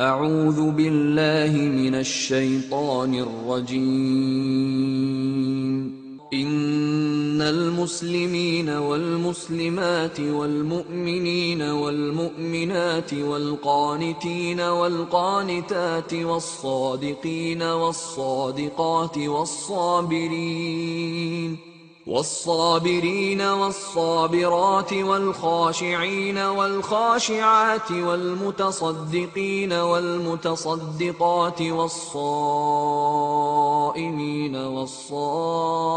اعوذ باللہ من الشیطان الرجیم ان المسلمین والمسلمات والمؤمنین والمؤمنات والقانتین والقانتات والصادقین والصادقات والصابرين والصابرات والخاشعين والخاشعات والمتصدقين والمتصدقات والصائمين والصائمات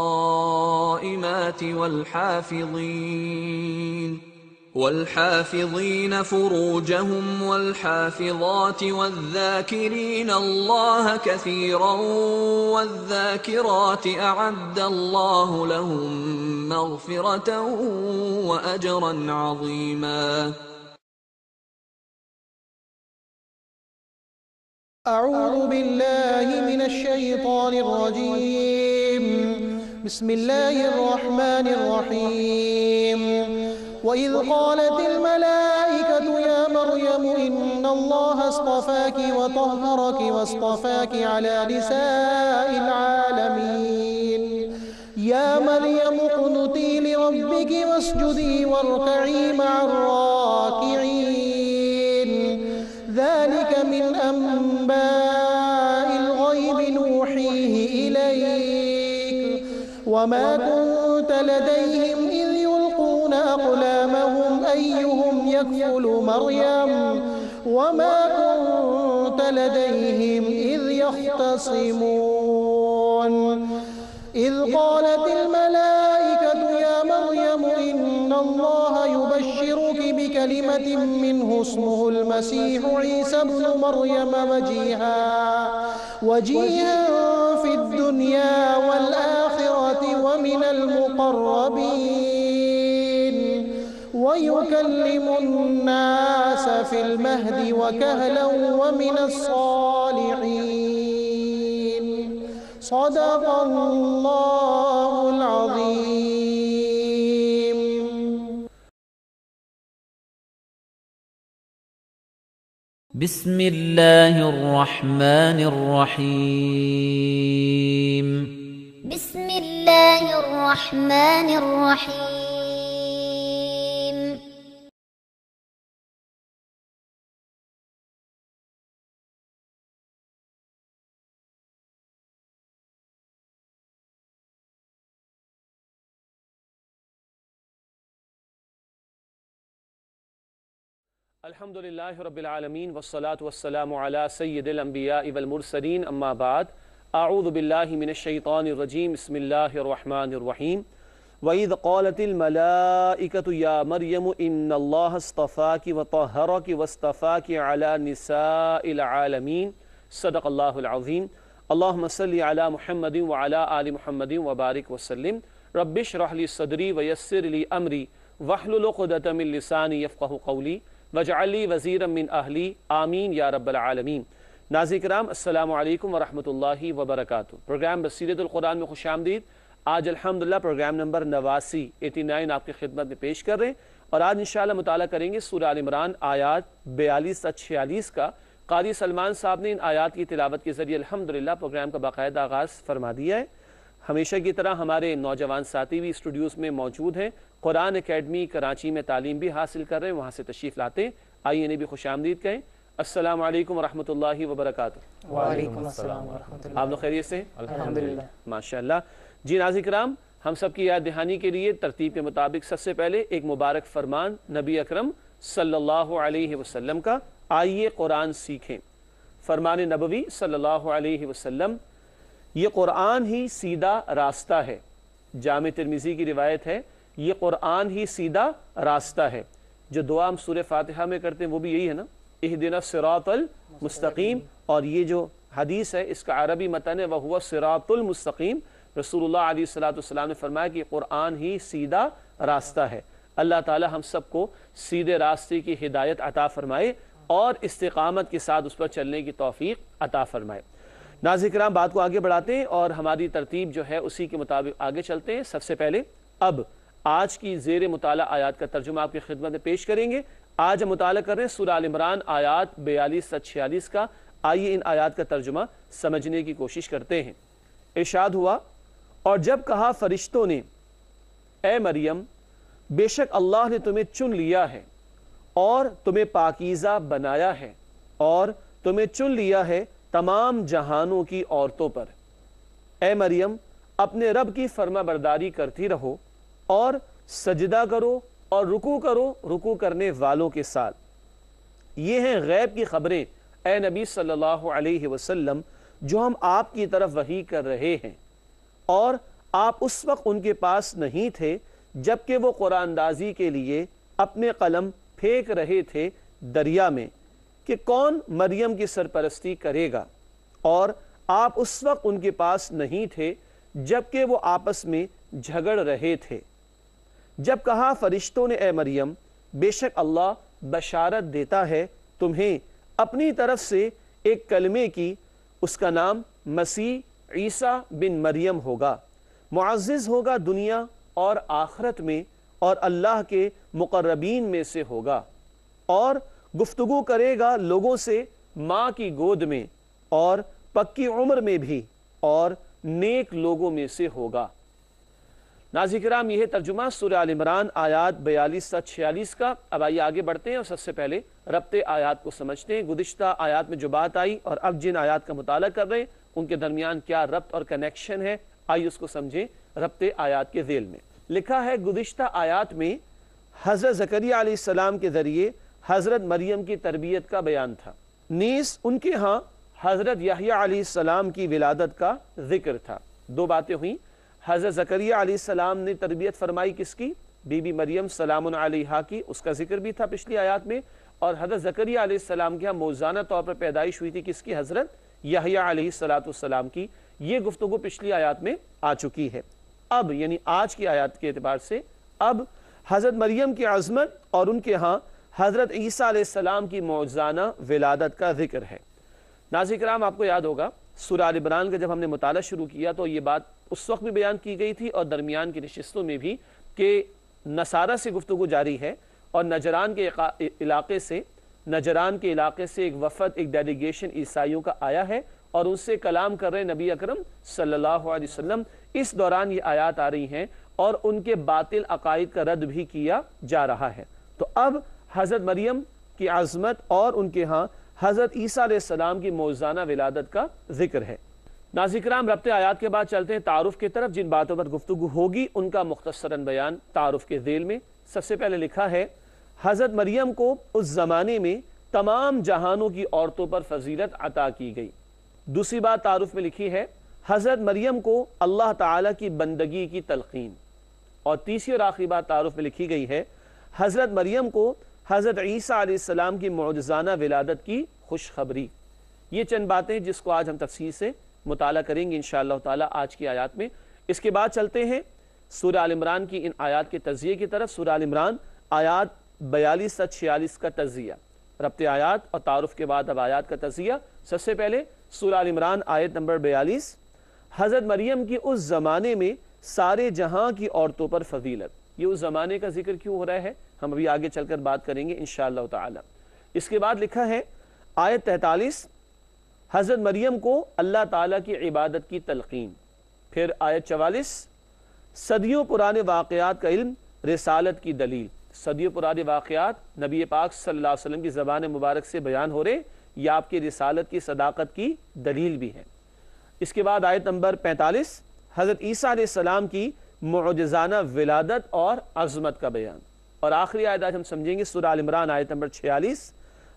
والحافظين فروجهم والحافظات والذاكرين الله كثيرا والذاكرات أعد الله لهم مغفرة وأجرا عظيما. أعوذ بالله من الشيطان الرجيم. بسم الله الرحمن الرحيم. وإذ قالت الملائكة يا مريم إن الله اصطفاك وطهرك واصطفاك على نساء العالمين يا مريم اقنتي لربك واسجدي واركعي مع الراكعين ذلك من أنباء الغيب نوحيه إليك وما كنت لديهم إذ يلقون أقلامهم أيهم يكفل مريم وما كنت لديهم إذ يختصمون إذ قالت الملائكة يا مريم إن الله يبشرك بكلمة منه اسمه المسيح عيسى ابن مريم وجيها في الدنيا والآخرة ومن المقربين ويكلم الناس في المهد وكهلا ومن الصالحين. صدق الله العظيم. بسم الله الرحمن الرحيم. بسم الله الرحمن الرحيم. الحمدللہ رب العالمین والصلاة والسلام علی سید الانبیاء والمرسلین اما بعد اعوذ باللہ من الشیطان الرجیم بسم اللہ الرحمن الرحیم وَإِذْ قَالَتِ الْمَلَائِكَةُ يَا مَرْيَمُ إِنَّ اللَّهَ اصْطَفَاكِ وَطَهَّرَكِ وَاصْطَفَاكِ عَلَى نِسَاءِ الْعَالَمِينَ. صدق اللہ العظیم. اللہم صلی علی محمد وعلی آل محمد وبارک وسلم. رب اشرح لی صدری ویسر لی امری واحلل عقدۃ من لسانی یفقہوا قولی وَاجْعَلْ لِي وَزِيرًا مِّنْ أَهْلِي آمین یا رب العالمین. ناظرین کرام السلام علیکم ورحمۃ اللہ وبرکاتہ. پروگرام بصیرت القرآن میں خوش آمدید. آج الحمدللہ پروگرام نمبر 89 آپ کی خدمت میں پیش کر رہے ہیں اور آج انشاءاللہ مطالعہ کریں گے سورہ آل عمران آیات 42 سے 46 کا. قاری سلمان صاحب نے ان آیات کی تلاوت کے ذریعے الحمدللہ پروگرام کا باقاعدہ آغاز فرما دیا ہے. ہمیشہ کی طرح ہمارے نوجوان ساتھی بھی اسٹوڈیوز میں موجود ہیں. قرآن اکیڈمی کراچی میں تعلیم بھی حاصل کر رہے ہیں, وہاں سے تشریف لاتے ہیں. آئیے انہیں بھی خوش آمدید کہیں. السلام علیکم ورحمۃ اللہ وبرکاتہ. وعلیکم السلام ورحمۃ اللہ. آپ لوگ خیریت سے؟ الحمدللہ ماشاءاللہ. جی ناظرین کرام, ہم سب کی یاد دہانی کے لیے ترتیب کے مطابق سب سے پہلے ایک مبارک فرمان نبی اکرم صلی اللہ علیہ وسلم کا. آئیے قرآن سیکھیں. فرمان نبوی صلی اللہ علیہ وسلم, یہ قرآن ہی سیدھا راستہ ہے. جامع ترمذی کی روایت ہے, یہ قرآن ہی سیدھا راستہ ہے. جو دعا ہم سورہ فاتحہ میں کرتے ہیں وہ بھی یہی ہے نا, اہدنا الصراط المستقیم. اور یہ جو حدیث ہے اس کا عربی متن ہے وہو الصراط المستقیم. رسول اللہ علیہ السلام نے فرمایا کہ قرآن ہی سیدھا راستہ ہے. اللہ تعالی ہم سب کو سیدھے راستے کی ہدایت عطا فرمائے اور استقامت کے ساتھ اس پر چلنے کی توفیق عطا فرمائے. ناظرین کرام, بات کو آگے بڑھاتے ہیں اور ہماری ترتیب جو ہے اسی کے مطابق آگے چلتے ہیں. سب سے پہلے اب آج کی زیر مطالعہ آیات کا ترجمہ آپ کی خدمت میں پیش کریں گے. آج ہم مطالعہ کر رہے ہیں سورہ آل عمران آیات 42 سے 46 کا۔ آئیے ان آیات کا ترجمہ سمجھنے کی کوشش کرتے ہیں۔ ارشاد ہوا، اور جب کہا فرشتوں نے اے مریم بے شک اللہ نے تمہیں چن لیا ہے اور تمہیں پاکیزہ بنایا ہے اور تمہیں چن لیا ہے تمام جہانوں کی عورتوں پر، اے مریم اپنے رب کی فرما برداری کرتی رہو اور سجدہ کرو اور رکوع کرو رکوع کرنے والوں کے ساتھ۔ یہ ہیں غیب کی خبریں اے نبی صلی اللہ علیہ وسلم جو ہم آپ کی طرف وحی کر رہے ہیں، اور آپ اس وقت ان کے پاس نہیں تھے جبکہ وہ قرآن اندازی کے لیے اپنے قلم پھینک رہے تھے دریا میں کہ کون مریم کی سرپرستی کرے گا، اور آپ اس وقت ان کے پاس نہیں تھے جبکہ وہ آپس میں جھگڑ رہے تھے۔ جب کہا فرشتوں نے اے مریم بے شک اللہ بشارت دیتا ہے تمہیں اپنی طرف سے ایک کلمے کی، اس کا نام مسیح عیسیٰ بن مریم ہوگا، معزز ہوگا دنیا اور آخرت میں اور اللہ کے مقربین میں سے ہوگا، اور گفتگو کرے گا لوگوں سے ماں کی گود میں اور پکی عمر میں بھی اور نیک لوگوں میں سے ہوگا۔ ناظرین کرام، یہ ہے ترجمہ سورہ آل عمران آیات 42 سے 46 کا۔ اب آئیے آگے بڑھتے ہیں اور سب سے پہلے ربط آیات کو سمجھتے ہیں۔ گزشتہ آیات میں جو بات آئی اور اب جن آیات کا مطالعہ کر رہے ہیں ان کے درمیان کیا ربط اور کنیکشن ہے، آئیے اس کو سمجھیں۔ ربط آیات کے ذیل میں لکھا ہے گزشتہ آیات میں حضرت زکریا علیہ السلام کے ذریعے حضرت مریم کی تربیت کا بیان تھا، نیز ان کے ہاں حضرت یحییٰ علیہ السلام کی ولادت کا ذکر تھا۔ دو باتیں ہوئیں، حضرت زکریا علیہ السلام نے تربیت فرمائی کس کی؟ بی بی مریم سلام علیہا کی، اس کا ذکر بھی تھا پچھلی آیات میں، اور حضرت زکریا علیہ السلام کے ہاں موزانہ طور پر پیدائش ہوئی تھی کس کی؟ حضرت یحییٰ علیہ السلام کی۔ یہ گفتگو پچھلی آیات میں آ چکی ہے۔ اب یعنی آج کی آیات کے اعتبار سے اب حضرت مریم کی عظمت اور ان کے ہاں حضرت عیسیٰ علیہ السلام کی معجزانہ ولادت کا ذکر ہے۔ ناظرین کرام، آپ کو یاد ہوگا سورہ آل عمران کا جب ہم نے مطالعہ شروع کیا تو یہ بات اس وقت بھی بیان کی گئی تھی اور درمیان کی نشستوں میں بھی کہ نصارہ سے گفتگو جاری ہے، اور نجران کے علاقے سے ایک وفد، ایک ڈیلیگیشن عیسائیوں کا آیا ہے اور ان سے کلام کر رہے نبی اکرم صلی اللہ علیہ وسلم۔ اس دوران یہ آیات آ رہی ہیں اور ان کے باطل عقائد کا رد بھی کیا جا رہا ہے۔ تو اب حضرت مریم کی عظمت اور ان کے ہاں حضرت عیسیٰ علیہ السلام کی معجزانہ ولادت کا ذکر ہے۔ ناظرین کرام، ربط آیات کے بعد چلتے ہیں تعارف کی طرف۔ جن باتوں پر گفتگو ہوگی ان کا مختصراً بیان تعارف کے ذیل میں۔ سب سے پہلے لکھا ہے حضرت مریم کو اس زمانے میں تمام جہانوں کی عورتوں پر فضیلت عطا کی گئی۔ دوسری بات تعارف میں لکھی ہے حضرت مریم کو اللہ تعالیٰ کی بندگی کی تلقین۔ اور تیسری اور آخری بات تعارف میں لکھی گئی ہے حضرت مریم کو حضرت عیسیٰ علیہ السلام کی معجزانہ ولادت کی خوشخبری۔ یہ چند باتیں جس کو آج ہم تفصیل سے مطالعہ کریں گے انشاءاللہ تعالیٰ آج کی آیات میں۔ اس کے بعد چلتے ہیں سورہ آل عمران کی ان آیات کے تجزیے کی طرف۔ سورہ آل عمران آیات 42 سے 46 کا تجزیہ، ربط آیات اور تعارف کے بعد اب آیات کا تجزیہ۔ سب سے پہلے سورہ آل عمران آیت نمبر 42، حضرت مریم کی اس زمانے میں سارے جہاں کی عورتوں پر فضیلت۔ یہ اس زمانے کا ذکر کیوں ہو رہا ہے ہم ابھی آگے چل کر بات کریں گے انشاءاللہ تعالی۔ اس کے بعد لکھا ہے آیت 43، حضرت مریم کو اللہ تعالیٰ کی عبادت کی تلقین۔ پھر آیت 44، صدیوں پرانے واقعات کا علم رسالت کی دلیل۔ صدیوں پرانے واقعات نبی پاک صلی اللہ علیہ وسلم کی زبان مبارک سے بیان ہو رہے، یہ آپ کی رسالت کی صداقت کی دلیل بھی ہے۔ اس کے بعد آیت نمبر 45، حضرت عیسیٰ علیہ السلام کی معجزانہ ولادت اور عظمت کا بیان۔ اور آخری آیت آج ہم سمجھیں گے سورہ آل عمران آیت نمبر 46،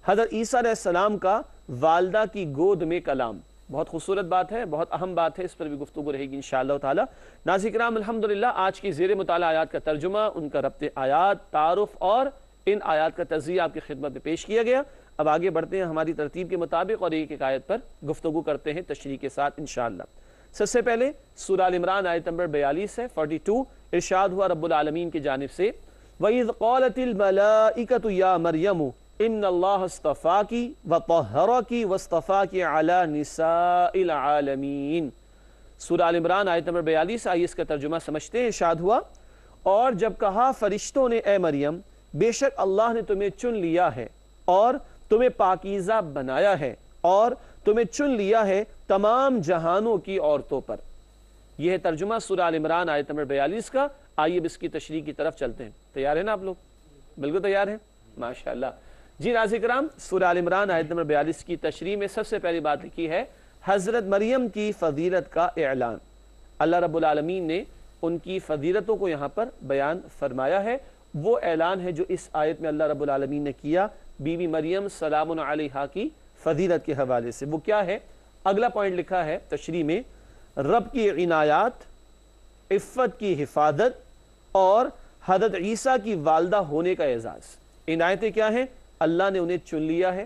حضرت عیسیٰ علیہ السلام کا والدہ کی گود میں کلام۔ بہت خوبصورت بات ہے، بہت اہم بات ہے، اس پر بھی گفتگو رہے گی انشاءاللہ تعالی۔ ناظرین کرام، الحمدللہ آج کی زیر مطالعہ آیات کا ترجمہ، ان کا ربط آیات، تعارف اور ان آیات کا تجزیہ آپ کی خدمت میں پیش کیا گیا۔ اب آگے بڑھتے ہیں ہماری ترتیب کے مطابق اور ایک ایک آیت پر گفتگو کرتے ہیں تشریح کے ساتھ انشاءاللہ۔ سب سے پہلے سورہ آل عمران آیت نمبر 42 ہے، 42، ارشاد ہوا رب العالمین کی جانب سے، وَإِذْ قَالَتِ الْمَلَائِكَةُ يَا مَرْيَمُ إِنَّ اللَّهَ اصْطَفَاكِ وَطَهَّرَكِ وَاصْطَفَاكِ عَلَى نِسَاءِ الْعَالَمِينَ۔ سورہ آل عمران آیت نمبر 42، آئیے اس کا ترجمہ سمجھتے ہیں۔ ارشاد ہوا، اور جب کہا فرشتوں نے اے مریم بے شک اللہ نے تمہیں چن لیا ہے اور تمہیں پاکیزہ بنایا ہے اور تمہیں چن لیا ہے تمام جہانوں کی عورتوں پر۔ یہ ہے ترجمہ سورہ آل عمران آیت نمبر 42 کا۔ آئیے اب اس کی تشریح کی طرف چلتے ہیں۔ تیار ہیں نا آپ لوگ؟ بالکل تیار ہیں، ماشاءاللہ۔ جی ناظرین کرام، سورہ آل عمران آیت نمبر 42 کی تشریح میں سب سے پہلی بات لکھی ہے حضرت مریم کی فضیلت کا اعلان۔ اللہ رب العالمین نے ان کی فضیلتوں کو یہاں پر بیان فرمایا ہے۔ وہ اعلان ہے جو اس آیت میں اللہ رب العالمین نے کیا بی بی مریم سلام علیہا کی فضیلت کے حوالے سے۔ وہ کیا ہے؟ اگلا پوائنٹ لکھا ہے تشریح میں، رب کی عنایات، عفت کی حفاظت اور حضرت عیسیٰ کی والدہ ہونے کا اعزاز۔ عنایتیں کیا ہیں؟ اللہ نے انہیں چن لیا ہے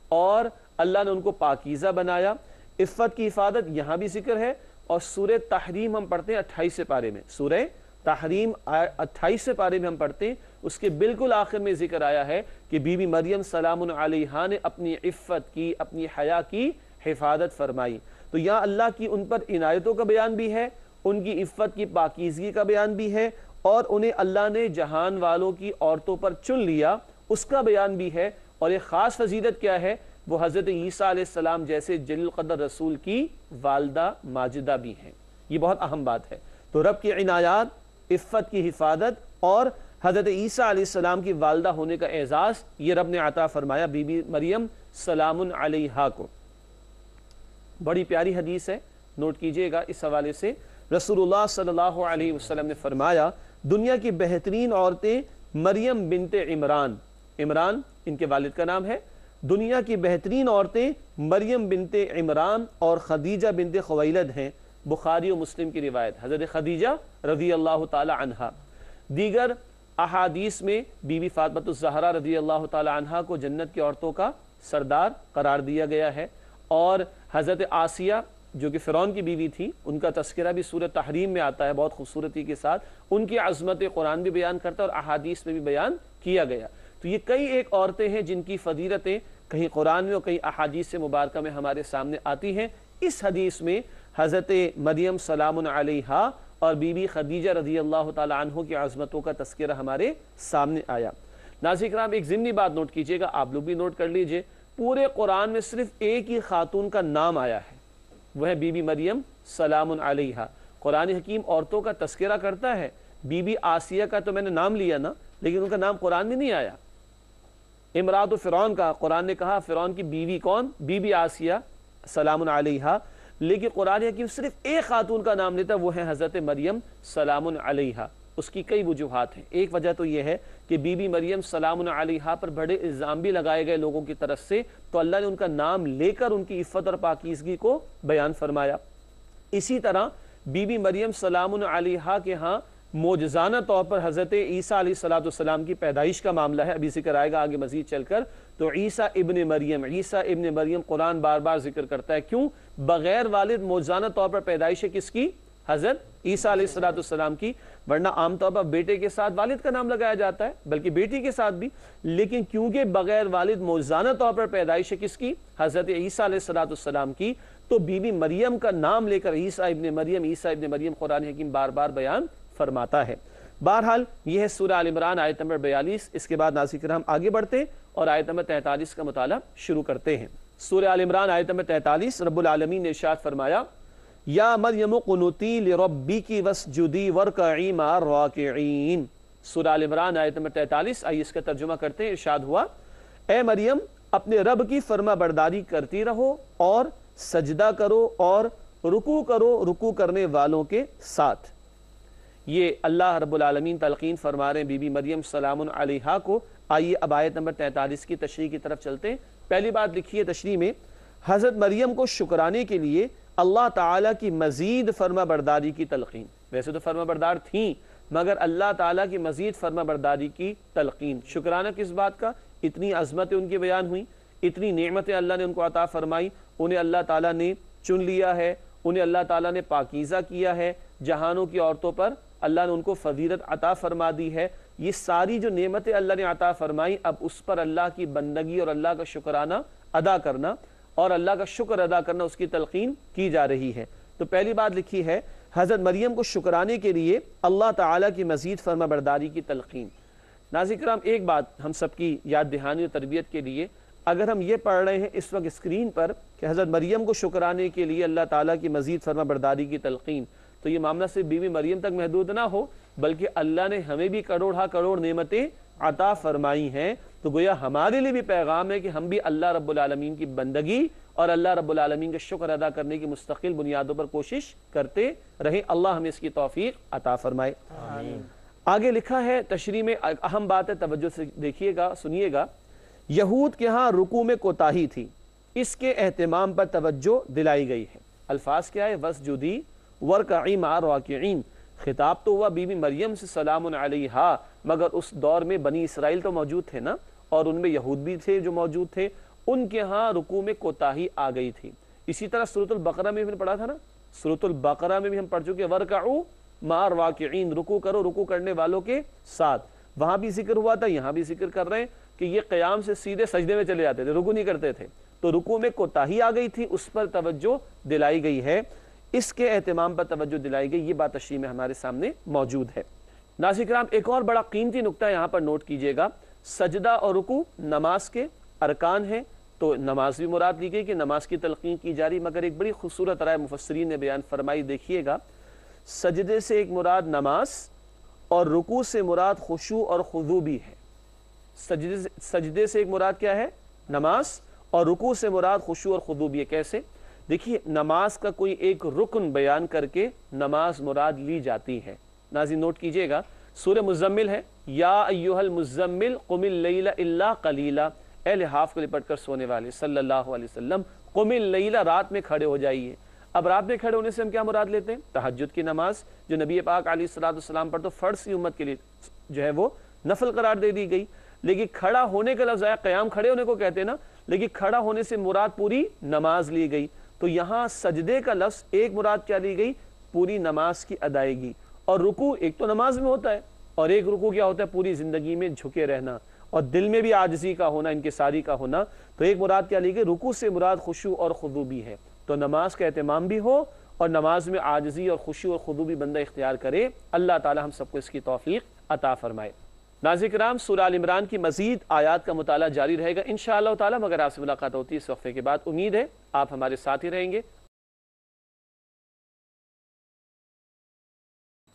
اور اللہ نے ان کو پاکیزہ بنایا۔ عفت کی حفاظت یہاں بھی ذکر ہے، اور سورہ تحریم ہم پڑھتے ہیں 28 پارے میں، سورہ تحریم 28 پارے میں ہم پڑھتے ہیں، اس کے بالکل آخر میں ذکر آیا ہے کہ بی بی مریم سلام علیہا نے اپنی عفت کی، اپنی حیا کی حفاظت فرمائی۔ تو یہاں اللہ کی ان پر عنایتوں کا بیان بھی ہے، ان کی عفت کی پاکیزگی کا بیان بھی ہے، اور انہیں اللہ نے جہان والوں کی عورتوں پر چن لیا اس کا بیان بھی ہے۔ اور ایک خاص فضیلت کیا ہے؟ وہ حضرت عیسیٰ علیہ السلام جیسے جلیل القدر رسول کی والدہ ماجدہ بھی ہیں۔ یہ بہت اہم بات ہے۔ تو رب کی عنایات، عفت کی حفاظت اور حضرت عیسیٰ علیہ السلام کی والدہ ہونے کا اعزاز یہ رب نے عطا فرمایا بی بی مریم سلام علیہا کو۔ بڑی پیاری حدیث ہے، نوٹ کیجئے گا اس حوالے سے۔ رسول اللہ صلی اللہ علیہ وسلم نے فرمایا دنیا کی بہترین عورتیں مریم بنت عمران، عمران ان کے والد کا نام ہے، دنیا کی بہترین عورتیں مریم بنت عمران اور خدیجہ بنت خویلد ہیں۔ بخاری و مسلم کی روایت، حضرت خدیجہ رضی اللہ تعالی عنہا۔ دیگر احادیث میں بی بی فاطمہ الزہرا رضی اللہ تعالی عنہا کو جنت کی عورتوں کا سردار قرار دیا گیا ہے، اور حضرت آسیہ جو کہ فرعون کی بیوی تھی ان کا تذکرہ بھی سورہ تحریم میں آتا ہے بہت خوبصورتی کے ساتھ۔ ان کی عظمت قرآن بھی بیان کرتا ہے اور احادیث میں بھی بیان کیا گیا۔ تو یہ کئی ایک عورتیں ہیں جن کی فضیلتیں کہیں قرآن میں اور کہیں احادیث مبارکہ میں ہمارے سامنے آتی ہیں۔ اس حدیث میں حضرت مریم سلام علیہا اور بی بی خدیجہ رضی اللہ تعالی عنہ کی عظمتوں کا تذکرہ ہمارے سامنے آیا۔ ناظرین کرام، ایک ضمنی بات نوٹ کیجئے گا، آپ لوگ بھی نوٹ کر لیجئے، پورے قرآن میں صرف ایک ہی خاتون کا نام آیا ہے، وہ ہے بی بی مریم سلام علیہا۔ قرآن حکیم عورتوں کا تذکرہ کرتا ہے، بی بی آسیہ کا تو میں نے نام لیا نا، لیکن ان کا نام قرآن میں نہیں آیا۔ امرات فرعون کا قرآن نے کہا فرعون کی بیوی کون؟ بی بی آسیہ سلام علیہا، لیکن قرآن حکیم صرف ایک خاتون کا نام لیتا، وہ ہے حضرت مریم سلام علیہا۔ اس کی کئی وجوہات ہیں۔ ایک وجہ تو یہ ہے کہ بی بی مریم سلام علیہا پر بڑے الزام بھی لگائے گئے لوگوں کی طرف سے، تو اللہ نے ان کا نام لے کر ان کی عفت اور پاکیزگی کو بیان فرمایا۔ اسی طرح بی بی مریم سلام علیہا کے ہاں معجزانہ طور پر حضرت عیسیٰ علیہ السلام کی پیدائش کا معاملہ ہے، ابھی ذکر آئے گا آگے مزید چل کر۔ تو عیسیٰ ابن مریم قرآن بار بار ذکر کرتا ہے، کیوں؟ بغیر والد معجزانہ طور پر پیدائش ہے کس کی؟ حضرت عیسیٰ علیہ السلام کی، ورنہ عام طور پر بیٹے کے ساتھ والد کا نام لگایا جاتا ہے، بلکہ بیٹی کے ساتھ بھی، لیکن کیونکہ بغیر والد معجزانہ طور پر پیدائش ہے کس کی؟ حضرت عیسیٰ علیہ السلام کی، تو بی بی مریم کا نام لے کر عیسیٰ ابن مریم قرآن حکیم بار بار بیان فرماتا ہے۔ بہرحال یہ ہے سورہ آل عمران آیت نمبر 42۔ اس کے بعد ناظرین کرام آگے بڑھتے ہیں اور آیت نمبر 43 کا مطالعہ شروع کرتے ہیں۔ سورہ آل عمران آیت نمبر 43، رب العالمین نے ارشاد فرمایا یا مریم قنوتی لربکی واسجدی ورکعی مع الراکعین۔ سورہ آل عمران آیت نمبر 43، آئیے اس کا ترجمہ کرتے ہیں۔ ارشاد ہوا اے مریم اپنے رب کی فرما برداری کرتی رہو اور سجدہ کرو اور رکوع کرو رکوع کرنے والوں کے ساتھ۔ یہ اللہ رب العالمین تلقین فرما رہے ہیں بی بی مریم سلام علیہا کو۔ آئیے اب آیت نمبر 43 کی تشریح کی طرف چلتے ہیں۔ پہلی بات لکھی ہے تشریح میں، حضرت مریم کو شکرانے کے لیے اللہ تعالیٰ کی مزید فرما برداری کی تلقین۔ ویسے تو فرما بردار تھیں، مگر اللہ تعالیٰ کی مزید فرما برداری کی تلقین۔ شکرانہ کس بات کا؟ اتنی عظمتیں ان کی بیان ہوئیں، اتنی نعمتیں اللہ نے ان کو عطا فرمائی، انہیں اللہ تعالیٰ نے چن لیا ہے، انہیں اللہ تعالیٰ نے پاکیزہ کیا ہے، جہانوں کی عورتوں پر اللہ نے ان کو فضیلت عطا فرما دی ہے۔ یہ ساری جو نعمتیں اللہ نے عطا فرمائی، اب اس پر اللہ کی بندگی اور اللہ کا شکرانہ ادا کرنا اور اللہ کا شکر ادا کرنا، اس کی تلقین کی جا رہی ہے۔ تو پہلی بات لکھی ہے حضرت مریم کو شکرانے کے لیے اللہ تعالیٰ کی مزید فرما برداری کی تلقین۔ ناظرین کرام، ایک بات ہم سب کی یاد دہانی اور تربیت کے لیے، اگر ہم یہ پڑھ رہے ہیں اس وقت اسکرین پر کہ حضرت مریم کو شکرانے کے لیے اللہ تعالیٰ کی مزید فرما برداری کی تلقین، تو یہ معاملہ صرف بیوی مریم تک محدود نہ ہو، بلکہ اللہ نے ہمیں بھی کروڑ کروڑ نعمتیں عطا فرمائی ہیں، تو گویا ہمارے لیے بھی پیغام ہے کہ ہم بھی اللہ رب العالمین کی بندگی اور اللہ رب العالمین کا شکر ادا کرنے کی مستقل بنیادوں پر کوشش کرتے رہیں۔ اللہ ہمیں اس کی توفیق عطا فرمائے۔ آگے لکھا ہے تشریح میں اہم بات ہے، توجہ سے دیکھیے گا، سنیے گا۔ یہود کے ہاں رکوع میں کوتاہی تھی، اس کے اہتمام پر توجہ دلائی گئی ہے۔ الفاظ کیا ہے؟ وَاسْجُدِي وَارْكَعِي مَعَ الرَّاكِعِينَ۔ خطاب تو ہوا بی بی مریم سے سلام علیہا، مگر اس دور میں بنی اسرائیل تو موجود تھے نا، اور ان میں یہود بھی تھے جو موجود تھے، ان کے ہاں رکوع میں کوتاہی آ گئی تھی۔ اسی طرح سورۃ البقرہ میں بھی پڑھا تھا نا، سورۃ البقرہ میں بھی ہم پڑھ چکے وَارْكَعُوا مَعَ الرَّاكِعِينَ، رکوع کرو رکوع کرنے والوں کے ساتھ۔ وہاں بھی ذکر ہوا تھا، یہاں بھی ذکر کر رہے ہیں کہ یہ قیام سے سیدھے سجدے میں چلے جاتے تھے، رکوع نہیں کرتے تھے، تو رکوع میں کوتاہی آ گئی تھی، اس پر توجہ دلائی گئی ہے، اس کے اہتمام پر توجہ دلائی گئی۔ یہ بات تشریح میں ہمارے سامنے موجود ہے۔ ناظرین کرام، ایک اور بڑا قیمتی نقطہ یہاں پر نوٹ کیجئے گا، سجدہ اور رکوع نماز کے ارکان ہیں، تو نماز بھی مراد لی گئی کہ نماز کی تلقین کی جا رہی، مگر ایک بڑی خوبصورت رائے مفسرین نے بیان فرمائی، دیکھیے گا، سجدے سے ایک مراد نماز اور رکوع سے مراد خشوع اور خضوع بھی ہے۔ سجدے سے ایک مراد کیا ہے؟ نماز، اور رکوع سے مراد خشوع اور خضوع بھی ہے۔ کیسے؟ دیکھیے، نماز کا کوئی ایک رکن بیان کر کے نماز مراد لی جاتی ہے۔ ناظرین نوٹ کیجئے گا، سورہ مزمل ہے، یا ایھا المزمل قم اللیل الا قلیلا، اے لحاف کو لپٹ کر سونے والے صلی اللہ علیہ وسلم، قم اللیل، رات میں کھڑے ہو جائیے۔ اب رات میں کھڑے ہونے سے ہم کیا مراد لیتے ہیں؟ تہجد کی نماز، جو نبی پاک علیہ السلام پر تو فرض کی امت کے لیے جو ہے وہ نفل قرار دے دی گئی، لیکن کھڑا ہونے کا لفظ آیا، قیام کھڑے ہونے کو کہتے ہیں نا، لیکن کھڑا ہونے سے مراد پوری نماز لی گئی، تو یہاں سجدے کا لفظ ایک مراد کیا لی گئی؟ پوری نماز کی ادائیگی۔ اور رکوع ایک تو نماز میں ہوتا ہے، اور ایک رکوع کیا ہوتا ہے؟ پوری زندگی میں جھکے رہنا اور دل میں بھی عاجزی کا ہونا، انکساری کا ہونا، تو ایک مراد کیا لی گئی؟ رکوع سے مراد خشوع اور خضوع بھی ہے، تو نماز کا اہتمام بھی ہو اور نماز میں عاجزی اور خشوع اور خضوع بھی بندہ اختیار کرے۔ اللہ تعالی ہم سب کو اس کی توفیق عطا فرمائے۔ ناظرین کرام، سورہ آل عمران کی مزید آیات کا مطالعہ جاری رہے گا انشاءاللہ تعالی، مگر آپ سے ملاقات ہوتی ہے اس وقفے کے بعد۔ امید ہے آپ ہمارے ساتھ ہی رہیں گے۔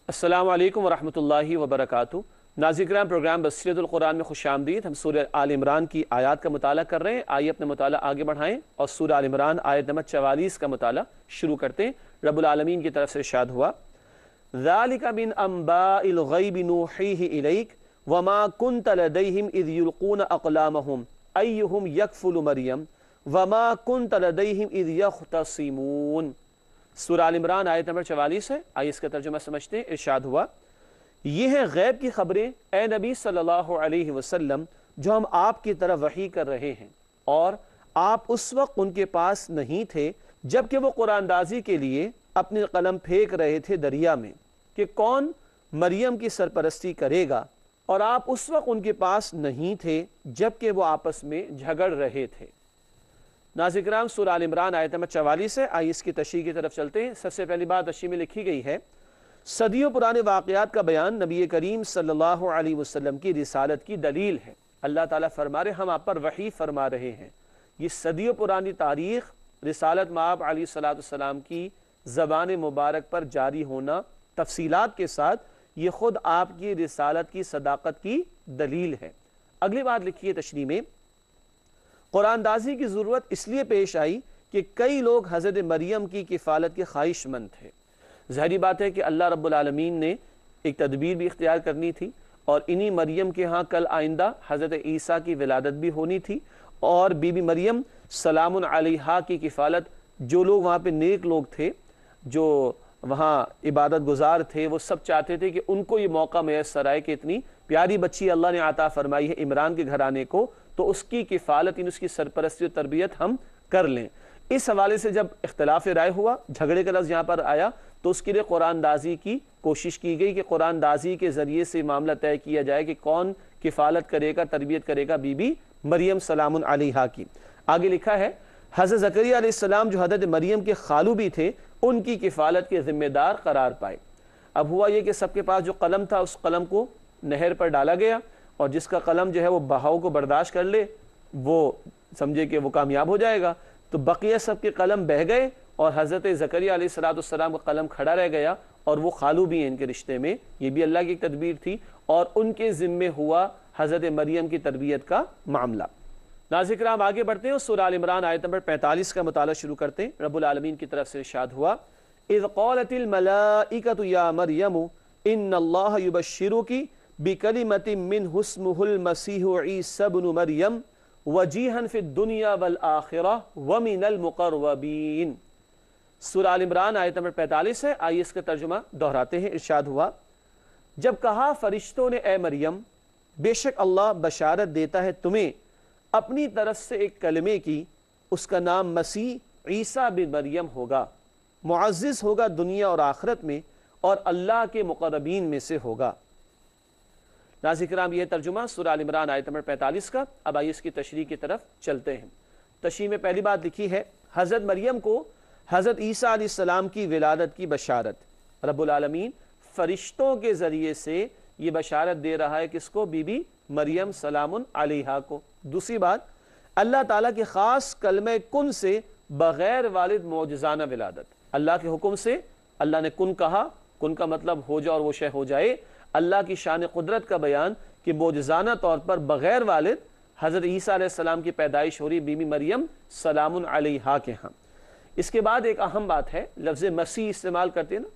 السلام علیکم ورحمۃ اللہ وبرکاتہ۔ ناظرین کرام، پروگرام بصیرت القرآن میں خوش آمدید۔ ہم سورہ آل عمران کی آیات کا مطالعہ کر رہے ہیں۔ آئیے اپنا مطالعہ آگے بڑھائیں اور سورہ آل عمران آیت نمبر 44 کا مطالعہ شروع کرتے ہیں۔ رب العالمین کی طرف سے ارشاد ہوا، ذَلِكَ مِنْ أَنْبَاءِ الْغَيْبِ نُوحِيهِ إِلَيْكَ وَمَا كُنْتَ لَدَيْهِمْ إِذْ يُلْقُونَ أَقْلَامَهُمْ أَيُّهُمْ يَكْفُلُ مَرْيَمَ وَمَا كُنْتَ لَدَيْهِمْ إِذْ يَخْتَصِمُونَ۔ سورہ آل عمران آیت نمبر 44 ہے، آئیے اس کا ترجمہ سمجھتے ہیں۔ ارشاد ہوا، یہ ہیں غیب کی خبریں اے نبی صلی اللہ علیہ وسلم جو ہم آپ کی طرف وحی کر رہے ہیں، اور آپ اس وقت ان کے پاس نہیں تھے جبکہ وہ قرآن اندازی کے لیے اپنے قلم پھینک رہے تھے دریا میں کہ کون مریم کی سرپرستی کرے گا، اور آپ اس وقت ان کے پاس نہیں تھے جبکہ وہ آپس میں جھگڑ رہے تھے۔ ناظرین کرام، سورہ آل عمران آیت نمبر 44 ہے، آئیے اس کی تشریح کی طرف چلتے ہیں۔ سب سے پہلی بات تشریح میں لکھی گئی ہے، صدیوں پرانے واقعات کا بیان نبی کریم صلی اللہ علیہ وسلم کی رسالت کی دلیل ہے۔ اللہ تعالیٰ فرما رہے ہم آپ پر وحی فرما رہے ہیں۔ یہ صدیوں پرانی تاریخ رسالت مآب علیہ السلام کی زبان مبارک پر جاری ہونا تفصیلات کے ساتھ، یہ خود آپ کی رسالت کی صداقت کی دلیل ہے۔ اگلی بات لکھی ہے تشریح میں، قرآن اندازی کی ضرورت اس لیے پیش آئی کہ کئی لوگ حضرت مریم کی کفالت کے خواہش مند تھے۔ ظاہری بات ہے کہ اللہ رب العالمین نے ایک تدبیر بھی اختیار کرنی تھی، اور انہی مریم کے ہاں کل آئندہ حضرت عیسیٰ کی ولادت بھی ہونی تھی، اور بی بی مریم سلام علیہا کی کفالت، جو لوگ وہاں پہ نیک لوگ تھے، جو وہاں عبادت گزار تھے، وہ سب چاہتے تھے کہ ان کو یہ موقع میسر آئے کہ اتنی پیاری بچی اللہ نے عطا فرمائی ہے عمران کے گھرانے کو، تو اس کی کفالت، اس کی سرپرستی و تربیت ہم کر لیں۔ اس حوالے سے جب اختلاف رائے ہوا، جھگڑے کا لفظ یہاں پر آیا، تو اس کے لیے قرآن اندازی کی کوشش کی گئی کہ قرآن اندازی کے ذریعے سے معاملہ طے کیا جائے کہ کون کفالت کرے گا، تربیت کرے گا بی بی مریم سلام علیہا کی۔ آگے لکھا ہے، حضرت زکریا علیہ السلام جو حضرت مریم کے خالو بھی تھے، ان کی کفالت کے ذمہ دار قرار پائے۔ اب ہوا یہ کہ سب کے پاس جو قلم تھا، اس قلم کو نہر پر ڈالا گیا، اور جس کا قلم جو ہے وہ بہاؤ کو برداشت کر لے وہ سمجھے کہ وہ کامیاب ہو جائے گا. تو بقیہ سب کے قلم بہہ گئے اور حضرت زکریا علیہ السلام کا قلم کھڑا رہ گیا, اور وہ خالو بھی ہیں ان کے رشتے میں. یہ بھی اللہ کی ایک تدبیر تھی, اور ان کے ذمے ہوا حضرت مریم کی تربیت کا معاملہ. ناظرین کرام آگے بڑھتے ہیں, سورہ آل عمران آیت نمبر 45 کا مطالعہ شروع کرتے ہیں. رب العالمین کی طرف سے ارشاد ہوا, اذ قالت الملائکۃ یا مریم ان اللہ یبشرک بکلمۃ منہ اسمہ المسیح عیسی ابن مریم وجیہا فی الدنیا والآخرہ ومن المقربین. سورہ آل عمران آیت نمبر 45 ہے. آئیے اس کا ترجمہ دہراتے ہیں. ارشاد ہوا, جب کہا فرشتوں نے اے مریم بے شک اللہ بشارت دیتا ہے تمہیں اپنی طرف سے ایک کلمے کی, اس کا نام مسیح عیسیٰ بن مریم ہوگا, معزز ہوگا دنیا اور آخرت میں, اور اللہ کے مقربین میں سے ہوگا. ناظرین کرام یہ ترجمہ سورہ آل عمران آیت نمبر 45 کا. اب آئیے اس کی تشریح کی طرف چلتے ہیں. تشریح میں پہلی بات لکھی ہے, حضرت مریم کو حضرت عیسیٰ علیہ السلام کی ولادت کی بشارت رب العالمین فرشتوں کے ذریعے سے یہ بشارت دے رہا ہے کس کو؟ بی بی مریم سلام علیہا کو. دوسری بات, اللہ تعالیٰ کے خاص کلمہ کن سے بغیر والد معجزانہ ولادت. اللہ کے حکم سے اللہ نے کن کہا, کن کا مطلب ہو جا اور وہ شے ہو جائے. اللہ کی شان قدرت کا بیان کہ معجزانہ طور پر بغیر والد حضرت عیسیٰ علیہ السلام کی پیدائش ہو رہی بی بی مریم سلام علیہا کے ہاں. اس کے بعد ایک اہم بات ہے, لفظ مسیح استعمال کرتے ہیں نا,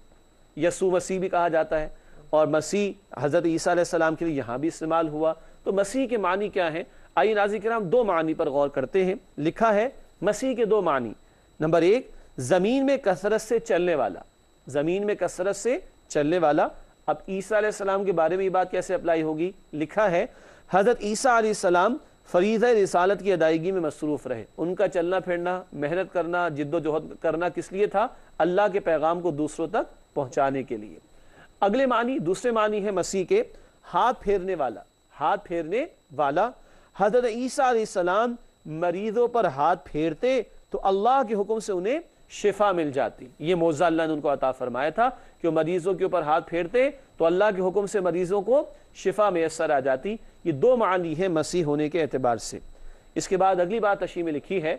یسوع مسیح بھی کہا جاتا ہے, اور مسیح حضرت عیسیٰ علیہ السلام کے لیے یہاں بھی استعمال ہوا. تو مسیح کے معنی کیا ہیں؟ آئیے ناظرین کرام دو معنی پر غور کرتے ہیں. لکھا ہے مسیح کے دو معنی. نمبر ایک, زمین میں کثرت سے چلنے والا, زمین میں کثرت سے چلنے والا. اب عیسیٰ علیہ السلام کے بارے میں یہ بات کیسے اپلائی ہوگی؟ لکھا ہے حضرت عیسیٰ علیہ السلام فریضہ رسالت کی ادائیگی میں مصروف رہے. ان کا چلنا پھرنا, محنت کرنا, جد و جہد کرنا کس لیے تھا؟ اللہ کے پیغام کو دوسروں تک پہنچانے کے لیے. اگلے معنی, دوسرے معنی ہے مسیح کے ہاتھ پھیرنے والا, ہاتھ پھیرنے والا. حضرت عیسیٰ علیہ السلام مریضوں پر ہاتھ پھیرتے تو اللہ کے حکم سے انہیں شفا مل جاتی. یہ معجزہ اللہ نے ان کو عطا فرمایا تھا کہ وہ مریضوں کے اوپر ہاتھ پھیرتے تو اللہ کے حکم سے مریضوں کو شفا میسر آ جاتی. یہ دو معنی ہے مسیح ہونے کے اعتبار سے. اس کے بعد اگلی بات تشریح میں لکھی ہے,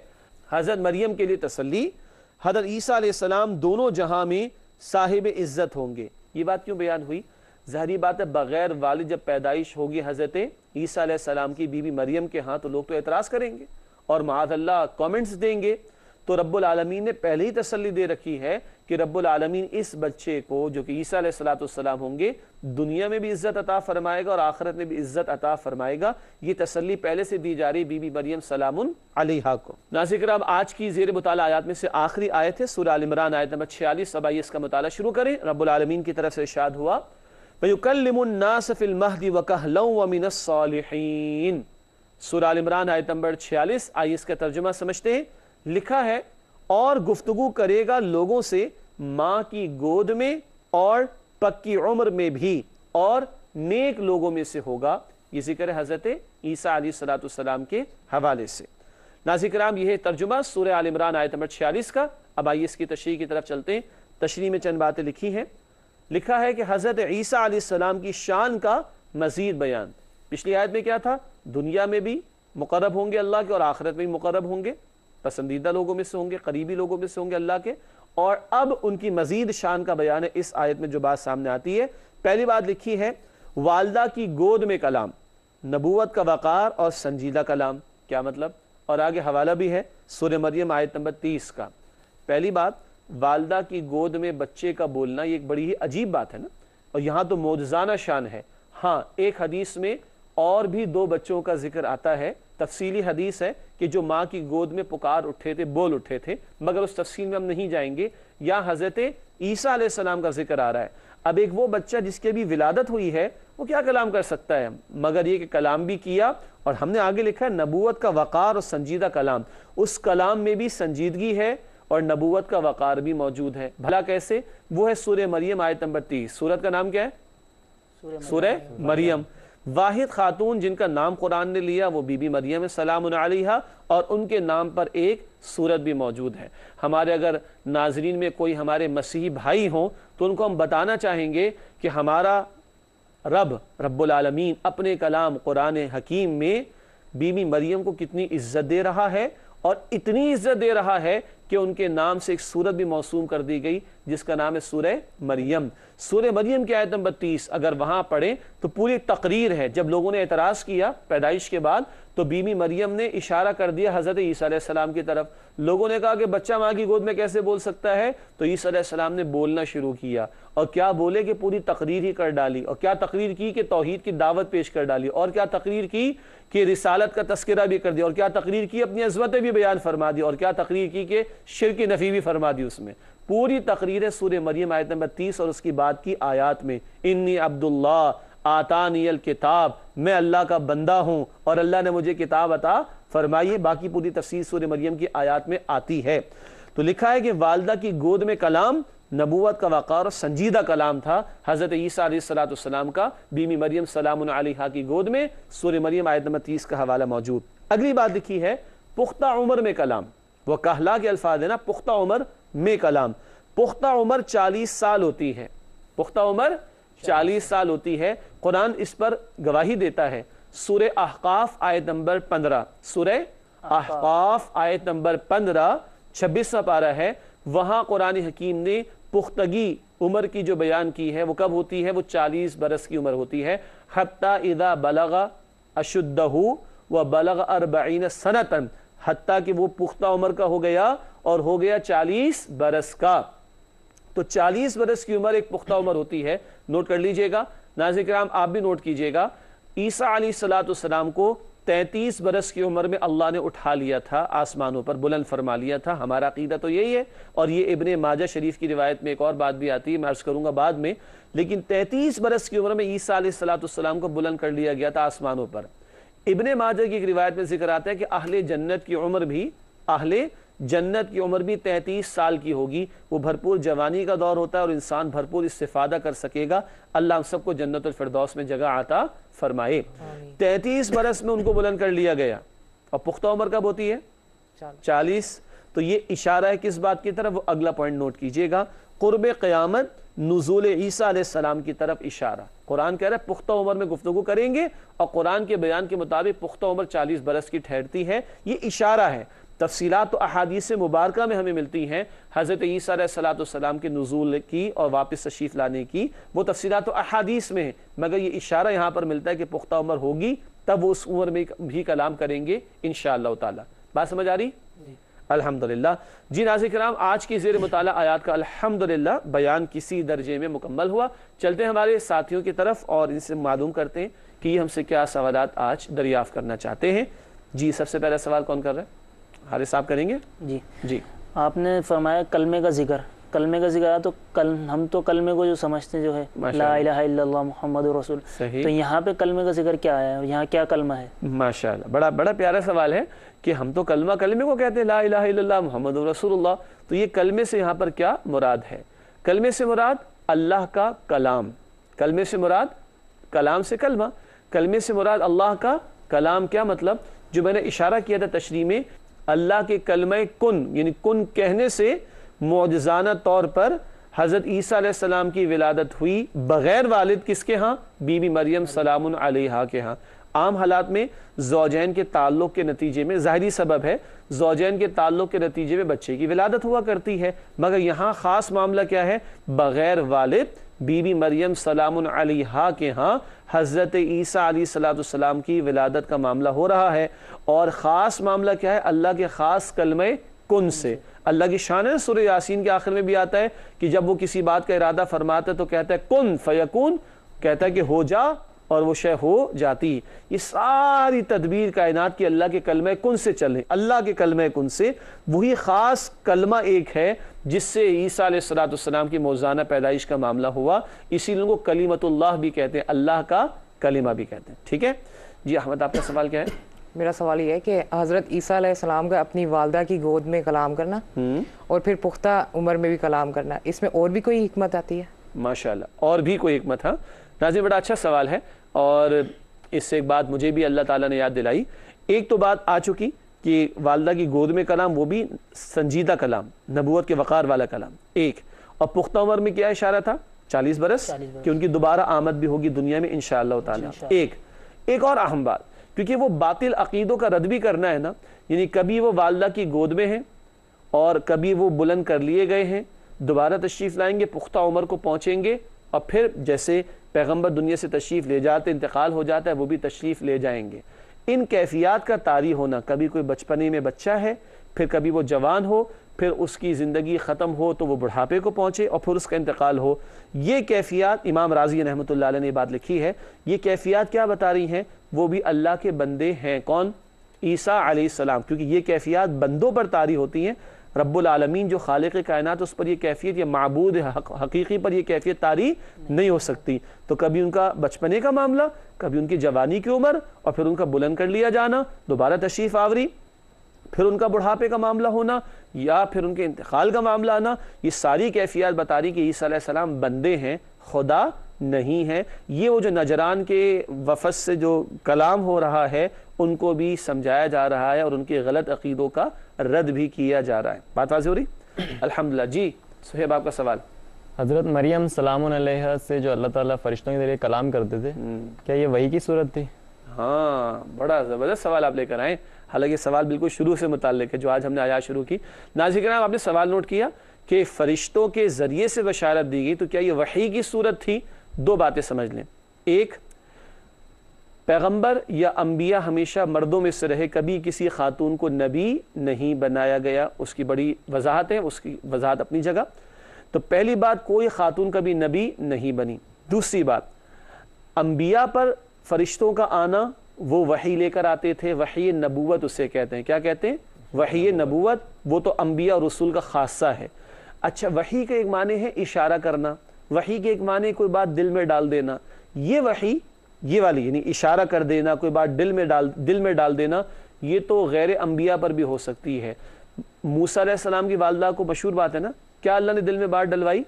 حضرت مریم کے لیے تسلی, حضرت عیسیٰ علیہ السلام دونوں جہاں میں صاحب عزت ہوں گے. یہ بات کیوں بیان ہوئی؟ ظاہری بات ہے بغیر والد جب پیدائش ہوگی حضرت عیسیٰ علیہ السلام کی بی بی مریم کے ہاں تو لوگ تو اعتراض کریں گے اور معاذ اللہ کامنٹس دیں گے. تو رب العالمین نے پہلے ہی تسلی دے رکھی ہے کہ رب العالمین اس بچے کو جو کہ عیسیٰ علیہ السلام ہوں گے دنیا میں بھی عزت عطا فرمائے گا اور آخرت میں بھی عزت عطا فرمائے گا. یہ تسلی پہلے سے دی جا رہی بی بی مریم سلام علیہا کو. ناظرین کرام آج کی زیر مطالعہ آیات میں سے آخری آیت ہے سورہ آل عمران آیت نمبر 46. اب آئیے اس کا مطالعہ شروع کریں. رب العالمین کی طرف سے ارشاد ہوا, وَيُكَلِّمُ النَّاسَ فِي الْمَهْدِ وَكَهْلًا وَمِنَ الصَّالِحِينَ. سورہ آل عمران آیت نمبر 46. آئیے اس کا ترجمہ سمجھتے ہیں. لکھا ہے, اور گفتگو کرے گا لوگوں سے ماں کی گود میں اور پکی عمر میں بھی, اور نیک لوگوں میں سے ہوگا. یہ ذکر ہے حضرت عیسیٰ علیہ السلام کے حوالے سے. ناظرین کرام یہ ہے ترجمہ سورہ آل عمران آیت نمبر 46 کا. اب آئیے اس کی تشریح کی طرف چلتے ہیں. تشریح میں چند باتیں لکھی ہیں. لکھا ہے کہ حضرت عیسیٰ علیہ السلام کی شان کا مزید بیان. پچھلی آیت میں کیا تھا؟ دنیا میں بھی مقرب ہوں گے اللہ کے اور آخرت میں بھی مقرب ہوں گے, پسندیدہ لوگوں میں سے ہوں گے, قریبی لوگوں میں سے ہوں گے اللہ کے. اور اب ان کی مزید شان کا بیان ہے اس آیت میں جو بات سامنے آتی ہے. پہلی بات لکھی ہے والدہ کی گود میں کلام, نبوت کا وقار اور سنجیدہ کلام. کیا مطلب؟ اور آگے حوالہ بھی ہے سورہ مریم آیت نمبر 30 کا. پہلی بات, والدہ کی گود میں بچے کا بولنا یہ ایک بڑی ہی عجیب بات ہے نا, اور یہاں تو معجزانہ شان ہے. ہاں ایک حدیث میں اور بھی 2 بچوں کا ذکر آتا ہے, تفصیلی حدیث ہے کہ جو ماں کی گود میں پکار اٹھے تھے, بول اٹھے تھے, مگر اس تفصیل میں ہم نہیں جائیں گے. یا حضرت عیسیٰ علیہ السلام کا ذکر آ رہا ہے. اب ایک وہ بچہ جس کی بھی ولادت ہوئی ہے وہ کیا کلام کر سکتا ہے؟ مگر یہ کہ کلام بھی کیا, اور ہم نے آگے لکھا ہے نبوت کا وقار اور سنجیدہ کلام. اس کلام میں بھی سنجیدگی ہے اور نبوت کا وقار بھی موجود ہے. بھلا کیسے؟ وہ ہے سورہ مریم آیت نمبر 30. سورت کا نام کیا ہے؟ سورہ مریم. واحد خاتون جن کا نام قرآن نے لیا وہ بی بی مریم سلام علیہا, اور ان کے نام پر ایک سورت بھی موجود ہے. ہمارے اگر ناظرین میں کوئی ہمارے مسیحی بھائی ہوں تو ان کو ہم بتانا چاہیں گے کہ ہمارا رب العالمین اپنے کلام قرآن حکیم میں بی بی مریم کو کتنی عزت دے رہا ہے، اور اتنی عزت دے رہا ہے کہ ان کے نام سے ایک سورت بھی موسوم کر دی گئی جس کا نام ہے سورہ مریم۔ سورہ مریم کی آیت نمبر 30 اگر وہاں پڑھیں تو پوری تقریر ہے۔ جب لوگوں نے اعتراض کیا پیدائش کے بعد تو بی بی مریم نے اشارہ کر دیا حضرت عیسیٰ علیہ السلام کی طرف۔ لوگوں نے کہا کہ بچہ ماں کی گود میں کیسے بول سکتا ہے؟ تو عیسیٰ علیہ السلام نے بولنا شروع کیا، اور کیا بولے کہ پوری تقریر ہی کر ڈالی۔ اور کیا تقریر کی کہ توحید کی دعوت پیش کر ڈالی، اور کیا تقریر کی کہ رسالت کا تذکرہ بھی کر دیا، اور کیا تقریر کی اپنی عظمتیں بھی بیان فرما دی، اور کیا تقریر کی کہ شرک کی نفی بھی فرما دی۔ اس میں پوری تقریر ہے سورہ مریم آیت نمبر 30 اور اس کی بعد کی آیات میں، انی عبداللہ آتانی الکتاب، میں اللہ کا بندہ ہوں اور اللہ نے مجھے کتاب عطا فرمائی ہے۔ باقی پوری تفسیر سورہ مریم کی آیات میں آتی ہے۔ تو لکھا ہے کہ والدہ کی گود میں کلام نبوت کا وقار اور سنجیدہ کلام تھا حضرت عیسیٰ علیہ السلام کا۔ بی بی مریم سلام علیہا کی گود میں سورہ مریم آیت نمبر 30 کا حوالہ موجود۔ اگلی بات لکھی ہے پختہ عمر میں کلام، وہ کہلا کے الفاظ ہے نا، پختہ عمر میں کلام۔ پختہ عمر 40 سال ہوتی ہے، پختہ عمر 40 سال ہوتی ہے۔ قرآن اس پر گواہی دیتا ہے۔ سورہ احقاف آیت نمبر 15، سورہ احقاف آیت نمبر 15 26واں پارہ ہے، وہاں قرآن حکیم نے پختگی عمر کی جو بیان کی ہے وہ کب ہوتی ہے؟ وہ 40 برس کی عمر ہوتی ہے۔ حتی اذا بلغ اشدہ وبلغ 40 سنۃ، حتیٰ کہ وہ پختہ عمر کا ہو گیا اور ہو گیا 40 برس کا۔ تو 40 برس کی عمر ایک پختہ عمر ہوتی ہے، نوٹ کر لیجئے گا۔ ناظرین کرام آپ بھی نوٹ کیجئے گا، عیسیٰ علیہ السلام کو 33 برس کی عمر میں اللہ نے اٹھا لیا تھا، آسمانوں پر بلند فرما لیا تھا۔ ہمارا عقیدہ تو یہی ہے، اور یہ ابن ماجہ شریف کی روایت میں ایک اور بات بھی آتی ہے، میں عرض کروں گا بعد میں۔ لیکن 33 برس کی عمر میں عیسیٰ علیہ السلام کو بلند کر لیا گیا تھا آسمانوں پر۔ ابن ماجہ کی ایک روایت میں ذکر آتا ہے کہ اہل جنت کی عمر بھی 33 سال کی ہوگی۔ وہ بھرپور جوانی کا دور ہوتا ہے اور انسان بھرپور استفادہ کر سکے گا۔ اللہ ہم سب کو جنت الفردوس میں جگہ عطا فرمائے۔ 33 برس میں ان کو بلند کر لیا گیا، اور پختہ عمر کب ہوتی ہے؟ 40۔ تو یہ اشارہ ہے کس بات کی طرف؟ وہ اگلا پوائنٹ نوٹ کیجئے گا، قرب قیامت، نزول عیسیٰ علیہ السلام کی طرف اشارہ۔ قرآن کہہ رہا ہے پختہ عمر میں گفتگو کریں گے، اور قرآن کے بیان کے مطابق پختہ عمر 40 برس کی ٹھہرتی ہے۔ یہ اشارہ ہے۔ تفصیلات تو احادیث مبارکہ میں ہمیں ملتی ہیں حضرت عیسیٰ علیہ السلام کے نزول کی اور واپس تشریف لانے کی، وہ تفصیلات تو احادیث میں ہیں، مگر یہ اشارہ یہاں پر ملتا ہے کہ پختہ عمر ہوگی تب وہ اس عمر میں بھی کلام کریں گے انشاءاللہ تعالی۔ بات سمجھ آ رہی؟ الحمدللہ۔ جی ناظرین کرام، آج کی زیر مطالعہ آیات کا الحمدللہ بیان کسی درجے میں مکمل ہوا۔ چلتے ہیں ہمارے ساتھیوں کی طرف اور ان سے معلوم کرتے ہیں کہ یہ ہم سے کیا سوالات آج دریافت کرنا چاہتے ہیں۔ جی سب سے پہلا سوال کون کر رہا ہے؟ حارث صاحب کریں گے؟ جی آپ نے فرمایا کلمے کا ذکر آیا، تو ہم تو کلمے کو جو سمجھتے ہیں جو ہے لا الہ الا اللہ محمد رسول، تو یہاں پہ کلمے کا ذکر کیا آیا ہے، یہاں کیا کلمہ ہے؟ ماشاءاللہ، بڑا پیارا سوال ہے کہ ہم تو کلمے کو کہتے ہیں لا الہ الا اللہ محمد رسول اللہ، تو یہ کلمے سے یہاں پر کیا مراد ہے؟ کلمے سے مراد اللہ کا کلام، کلمے سے مراد کلام سے کلمہ، کلمے سے مراد اللہ کا کلام۔ کیا مطلب؟ جو میں نے اشارہ کیا تھا تشریح میں، اللہ کے کلمہ کن یعنی کن کہنے سے معجزانہ طور پر حضرت عیسیٰ علیہ السلام کی ولادت ہوئی بغیر والد، کس کے ہاں؟ بی بی مریم سلام علیہا کے ہاں۔ عام حالات میں زوجین کے تعلق کے نتیجے میں، ظاہری سبب ہے، زوجین کے تعلق کے نتیجے میں بچے کی ولادت ہوا کرتی ہے، مگر یہاں خاص معاملہ کیا ہے؟ بغیر والد بی بی مریم سلام علیہا کے ہاں حضرت عیسیٰ علیہ السلام کی ولادت کا معاملہ ہو رہا ہے۔ اور خاص معاملہ کیا ہے؟ اللہ کے خاص کلمہ کن سے۔ اللہ کی شان ہے، سورہ یاسین کے آخر میں بھی آتا ہے کہ جب وہ کسی بات کا ارادہ فرماتا ہے تو کہتا ہے کن فیکون، کہتا ہے کہ ہو جا، اور وہ شے ہو جاتی۔ یہ ساری تدبیر کائنات کی اللہ کے کلمہ کن سے چلے، اللہ کے کلمہ کن سے۔ وہی خاص کلمہ ایک ہے جس سے عیسیٰ علیہ السلام کی موزانہ پیدائش کا معاملہ ہوا، اسی لیے ان کو کلیمت اللہ بھی کہتے ہیں، اللہ کا کلمہ بھی کہتے ہیں۔ ٹھیک ہے جی احمد، آپ کا سوال کیا ہے؟ میرا سوال یہ ہے کہ حضرت عیسیٰ علیہ السلام کا اپنی والدہ کی گود میں کلام کرنا اور پھر پختہ عمر میں بھی کلام کرنا، اس میں اور بھی کوئی حکمت آتی ہے؟ ماشاءاللہ، اور بھی کوئی حکمت؟ ہاں ناظرین، بڑا اچھا سوال ہے، اور اس سے ایک بات مجھے بھی اللہ تعالیٰ نے یاد دلائی۔ ایک تو بات آ چکی کہ والدہ کی گود میں کلام، وہ بھی سنجیدہ کلام، نبوت کے وقار والا کلام، ایک۔ اور پختہ عمر میں کیا اشارہ تھا؟ 40 برس کہ ان کی دوبارہ آمد بھی ہوگی دنیا میں انشاءاللہ تعالی۔ ایک اور اہم بات، کیونکہ وہ باطل عقیدوں کا رد بھی کرنا ہے نا، یعنی کبھی وہ والدہ کی گود میں ہیں اور کبھی وہ بلند کر لیے گئے ہیں، دوبارہ تشریف لائیں گے، پختہ عمر کو پہنچیں گے، اور پھر جیسے پیغمبر دنیا سے تشریف لے جاتے انتقال ہو جاتا ہے وہ بھی تشریف لے جائیں گے۔ ان کیفیات کا طاری ہونا، کبھی کوئی بچپنے میں بچہ ہے، پھر کبھی وہ جوان ہو، پھر اس کی زندگی ختم ہو تو وہ بڑھاپے کو پہنچے اور پھر اس کا انتقال ہو، یہ کیفیات امام رازی رحمۃ اللہ علیہ نے بات لکھی ہے، یہ کیفیات کیا بتا رہی ہیں؟ وہ بھی اللہ کے بندے ہیں۔ کون؟ عیسیٰ علیہ السلام، کیونکہ یہ کیفیات بندوں پر طاری ہوتی ہیں، رب العالمین جو خالق کائنات اس پر یہ کیفیت، یا معبود حقیقی پر یہ کیفیت طاری نہیں ہو سکتی۔ تو کبھی ان کا بچپنے کا معاملہ، کبھی ان کی جوانی کی عمر، اور پھر ان کا بلند کر لیا جانا، دوبارہ تشریف آوری، پھر ان کا بڑھاپے کا معاملہ ہونا، یا پھر ان کے انتقال کا معاملہ آنا، یہ ساری کیفیات بتا رہی کہ عیسیٰ علیہ السلام بندے ہیں، خدا نہیں ہے۔ یہ وہ جو نجران کے وفد سے جو کلام ہو رہا ہے ان کو بھی سمجھایا جا رہا ہے اور ان کے غلط عقیدوں کا رد بھی کیا جا رہا ہے۔ بات واضح ہو رہی؟ الحمدللہ۔ جی صہیب، آپ کا سوال۔ حضرت مریم سلام علیہ سے جو اللہ تعالیٰ فرشتوں کے ذریعے کلام کرتے تھے، کیا یہ وحی کی صورت تھی؟ ہاں، بڑا زبردست سوال آپ لے کر آئے، حالانکہ سوال بالکل شروع سے متعلق ہے جو آج ہم نے آیات شروع کی۔ ناظرین کرام، آپ نے سوال نوٹ کیا کہ فرشتوں کے ذریعے سے بشارت دی گئی، تو کیا یہ وحی کی صورت تھی؟ دو باتیں سمجھ لیں۔ ایک، پیغمبر یا انبیاء ہمیشہ مردوں میں سے رہے، کبھی کسی خاتون کو نبی نہیں بنایا گیا، اس کی بڑی وضاحت ہے، اس کی وضاحت اپنی جگہ۔ تو پہلی بات، کوئی خاتون کبھی نبی نہیں بنی۔ دوسری بات، انبیاء پر فرشتوں کا آنا، وہ وحی لے کر آتے تھے، وحی نبوت اسے کہتے ہیں۔ کیا کہتے ہیں؟ وحی نبوت، وہ تو انبیاء اور رسول کا خاصہ ہے۔ اچھا، وحی کا ایک معنی ہے اشارہ کرنا، وحی کے ایک معنی کوئی بات دل میں ڈال دینا۔ یہ وحی، یہ والی یعنی اشارہ کر دینا، کوئی بات دل میں ڈال دینا، یہ تو غیر انبیاء پر بھی ہو سکتی ہے۔ موسیٰ علیہ السلام کی والدہ کو مشہور بات ہے نا، کیا اللہ نے دل میں بات ڈلوائی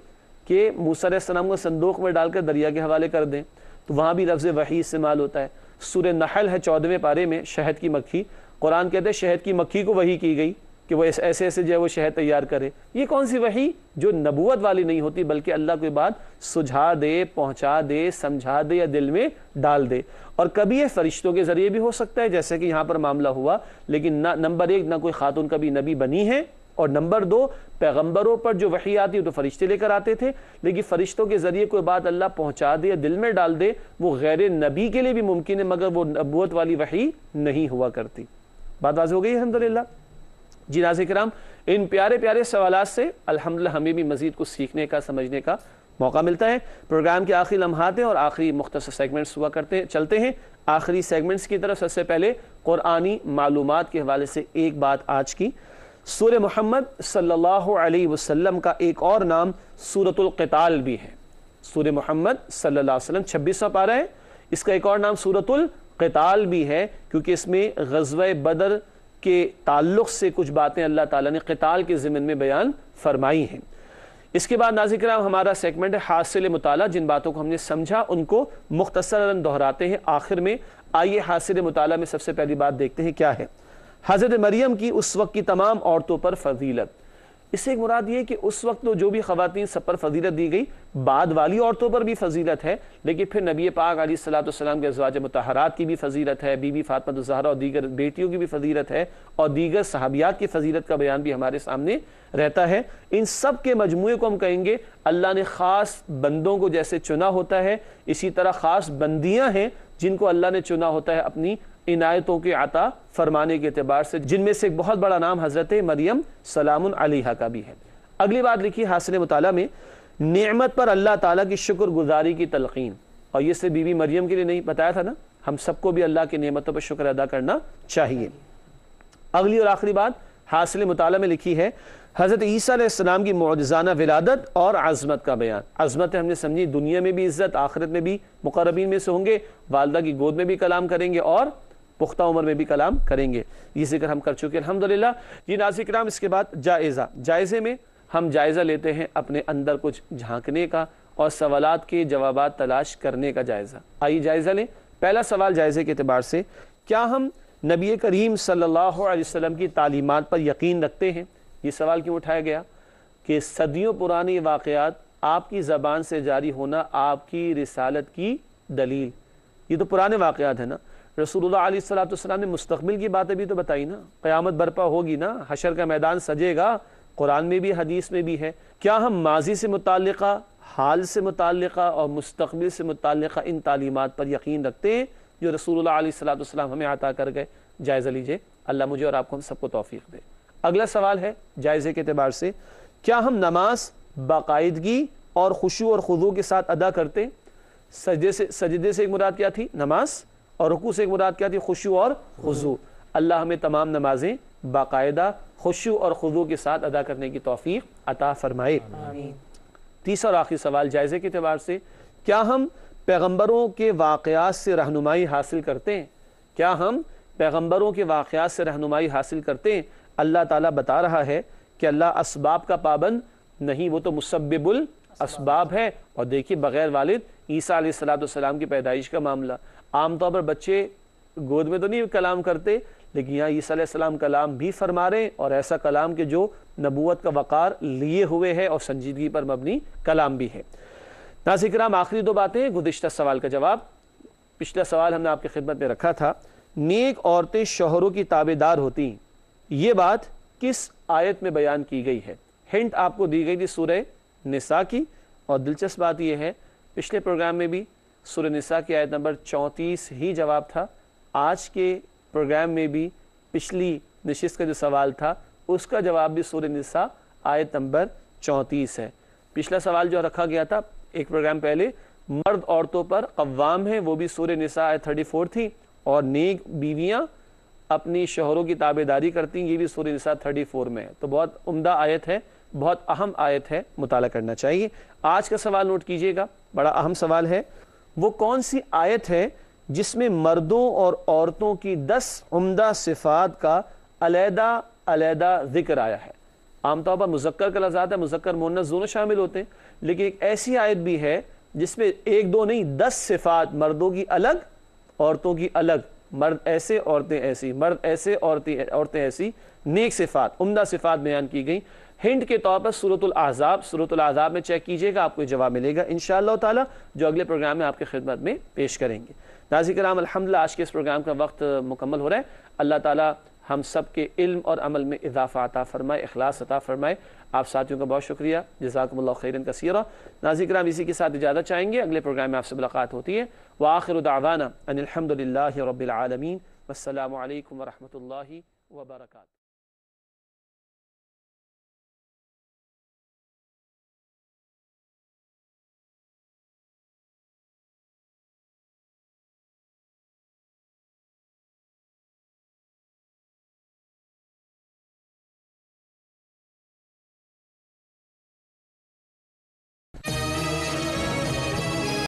کہ موسیٰ علیہ السلام کو صندوق میں ڈال کر دریا کے حوالے کر دیں، تو وہاں بھی لفظ وحی استعمال ہوتا ہے۔ سورہ نحل ہے 14ویں پارے میں، شہد کی مکھی، قرآن کہتے ہیں شہد کی مکھی کو وحی کی گئی کہ وہ ایسے ایسے جو ہے وہ شہد تیار کرے۔ یہ کون سی وحی؟ جو نبوت والی نہیں ہوتی، بلکہ اللہ کوئی بات سجھا دے، پہنچا دے، سمجھا دے یا دل میں ڈال دے۔ اور کبھی یہ فرشتوں کے ذریعے بھی ہو سکتا ہے، جیسے کہ یہاں پر معاملہ ہوا، لیکن نہ نمبر ایک، نہ کوئی خاتون کبھی نبی بنی ہے، اور نمبر دو، پیغمبروں پر جو وحی آتی ہے تو فرشتے لے کر آتے تھے، لیکن فرشتوں کے ذریعے کوئی بات اللہ پہنچا دے یا دل میں ڈال دے، وہ غیر نبی کے لیے بھی ممکن ہے، مگر وہ نبوت والی وحی نہیں ہوا کرتی۔ بات واضح ہو گئی الحمدللہ؟ جی ناظرین کرام، ان پیارے پیارے سوالات سے الحمدللہ ہمیں بھی مزید کچھ سیکھنے کا، سمجھنے کا موقع ملتا ہے۔ پروگرام کے آخری لمحات ہیں اور آخری مختصر سیگمنٹس ہوا چلتے ہیں۔ آخری سیگمنٹس کی طرف سب سے پہلے قرآنی معلومات کے حوالے سے ایک بات آج کی۔ سورہ محمد صلی اللہ علیہ وسلم کا ایک اور نام سورۃ القتال بھی ہے۔ سورہ محمد صلی اللہ علیہ وسلم 26واں پارہ ہے، اس کا ایک اور نام سورۃ القتال بھی ہے، کیونکہ اس میں غزوہ بدر کے تعلق سے کچھ باتیں اللہ تعالیٰ نے قتال کے ضمن میں بیان فرمائی ہیں۔ اس کے بعد ناظرین کرام ہمارا سیگمنٹ ہے حاصل مطالعہ، جن باتوں کو ہم نے سمجھا ان کو مختصراً دہراتے ہیں آخر میں۔ آئیے حاصل مطالعہ میں سب سے پہلی بات دیکھتے ہیں کیا ہے۔ حضرت مریم کی اس وقت کی تمام عورتوں پر فضیلت۔ اس سے ایک مراد یہ ہے کہ اس وقت جو بھی خواتین سب پر فضیلت دی گئی، بعد والی عورتوں پر بھی فضیلت ہے، لیکن پھر نبی پاک علیہ السلام کے ازواج مطہرات کی بھی فضیلت ہے، بی بی فاطمہ الزہرا اور دیگر بیٹیوں کی بھی فضیلت ہے، اور دیگر صحابیات کی فضیلت کا بیان بھی ہمارے سامنے رہتا ہے۔ ان سب کے مجموعے کو ہم کہیں گے اللہ نے خاص بندوں کو جیسے چنا ہوتا ہے، اسی طرح خاص بندیاں ہیں جن کو اللہ نے چنا ہوتا ہے اپنی عنایتوں کے عطا فرمانے کے اعتبار سے، جن میں سے ایک بہت بڑا نام حضرت مریم سلام علیہا کا بھی ہے۔ اگلی بات لکھی حاصل مطالعہ میں، نعمت پر اللہ تعالیٰ کی شکر گزاری کی تلقین، اور یہ صرف بی بی مریم کے لیے نہیں، بتایا تھا نا، ہم سب کو بھی اللہ کی نعمتوں پر شکر ادا کرنا چاہیے۔ اگلی اور آخری بات حاصل مطالعہ میں لکھی ہے، حضرت عیسیٰ علیہ السلام کی معجزانہ ولادت اور عظمت کا بیان۔ عظمت ہم نے سمجھی دنیا میں بھی عزت، آخرت میں بھی مقربین میں سے ہوں گے، والدہ کی گود میں بھی کلام کریں گے اور پختہ عمر میں بھی کلام کریں گے، یہ ذکر ہم کر چکے الحمدللہ۔ جی ناظرین کرام، اس کے بعد جائزے میں ہم جائزہ لیتے ہیں اپنے اندر کچھ جھانکنے کا اور سوالات کے جوابات تلاش کرنے کا جائزہ۔ آئیے جائزہ لیں۔ پہلا سوال جائزے کے اعتبار سے، کیا ہم نبی کریم صلی اللہ علیہ وسلم کی تعلیمات پر یقین رکھتے ہیں؟ یہ سوال کیوں اٹھایا گیا کہ صدیوں پرانے واقعات آپ کی زبان سے جاری ہونا آپ کی رسالت کی دلیل. یہ تو پرانے واقعات ہیں نا. رسول اللہ علیہ السلام نے مستقبل کی باتیں بھی تو بتائی نا. قیامت برپا ہوگی نا, حشر کا میدان سجے گا, قرآن میں بھی حدیث میں بھی ہے. کیا ہم ماضی سے متعلقہ, حال سے متعلقہ اور مستقبل سے متعلقہ ان تعلیمات پر یقین رکھتے ہیں جو رسول اللہ علیہ السلام ہمیں عطا کر گئے؟ جائزہ لیجئے. اللہ مجھے اور آپ کو ہم سب کو توفیق دے. اگلا سوال ہے جائزے کے اعتبار سے, کیا ہم نماز باقاعدگی اور خشوع اور خضوع کے ساتھ ادا کرتے؟ سجدے سے ایک مراد کیا تھی؟ نماز. اور رکوع سے ایک مراد کیا تھی؟ خشوع اور خضوع. اللہ ہمیں تمام نمازیں باقاعدہ خشوع اور خضوع کے ساتھ ادا کرنے کی توفیق عطا فرمائے. تیسرا اور آخری سوال جائزے کے اعتبار سے, کیا ہم پیغمبروں کے واقعات سے رہنمائی حاصل کرتے ہیں؟ کیا ہم پیغمبروں کے واقعات سے رہنمائی حاصل کرتے ہیں؟ اللہ تعالیٰ بتا رہا ہے کہ اللہ اسباب کا پابند نہیں, وہ تو مسبب الاسباب ہے. اور دیکھیے بغیر والد عیسیٰ علیہ السلام کی پیدائش کا معاملہ. عام طور پر بچے گود میں تو نہیں کلام کرتے, لیکن یہاں عیسیٰ علیہ السلام کلام بھی فرما رہے ہیں, اور ایسا کلام کہ جو نبوت کا وقار لیے ہوئے ہے اور سنجیدگی پر مبنی کلام بھی ہے. ناظرین کرام, آخری دو باتیں, گزشتہ سوال کا جواب. پچھلا سوال ہم نے آپ کی خدمت میں رکھا تھا, نیک عورتیں شوہروں کی تابعدار ہوتی ہیں, یہ بات کس آیت میں بیان کی گئی ہے؟ ہنٹ آپ کو دی گئی تھی سورہ نساء کی, اور دلچسپ بات یہ ہے پچھلے پروگرام میں بھی سورہ نساء کی آیت نمبر 34 ہی جواب تھا. آج کے پروگرام میں بھی پچھلی نشست کا جو سوال تھا اس کا جواب بھی سورہ نساء آیت نمبر 34 ہے. پچھلا سوال جو رکھا گیا تھا ایک پروگرام پہلے, مرد عورتوں پر قوام ہیں, وہ بھی سورہ نساء آیت 34 تھی. اور نیک بیویاں اپنی شوہروں کی تابعداری کرتی ہیں, یہ بھی سورہ نساء 34 میں ہے. تو بہت عمدہ آیت ہے, بہت اہم آیت ہے, مطالعہ کرنا چاہیے. آج کا سوال نوٹ کیجئے گا, بڑا اہم سوال ہے. وہ کون سی آیت ہے جس میں مردوں اور عورتوں کی 10 عمدہ صفات کا علیحدہ علیحدہ ذکر آیا ہے؟ عام طور پر مذکر کا لفظ آتا ہے, مذکر مؤنث دونوں شامل ہوتے ہیں, لیکن ایک ایسی آیت بھی ہے جس میں 1 2 نہیں 10 صفات, مردوں کی الگ عورتوں کی الگ, مرد ایسے عورتیں ایسی, مرد ایسے عورتیں ایسی, نیک صفات, عمدہ صفات بیان کی گئی. ہنٹ کے طور پر سورۃ الاحزاب میں چیک کیجئے گا, آپ کو جواب ملے گا انشاءاللہ تعالی, جو اگلے پروگرام میں آپ کی خدمت میں پیش کریں گے. ناظرین کرام, الحمدللہ آج کے اس پروگرام کا وقت مکمل ہو رہا ہے. اللہ تعالی ہم سب کے علم اور عمل میں اضافہ عطا فرمائے, اخلاص عطا فرمائے. آپ ساتھیوں کا بہت شکریہ, جزاکم اللہ خیرا کثیرا. ناظرین کرام, اسی کے ساتھ اجازت چاہیں گے, اگلے پروگرام میں آپ سے ملاقات ہوتی ہے. وآخر دعوانا ان الحمد للہ رب العالمین, والسلام علیکم ورحمۃ اللہ وبرکاتہ.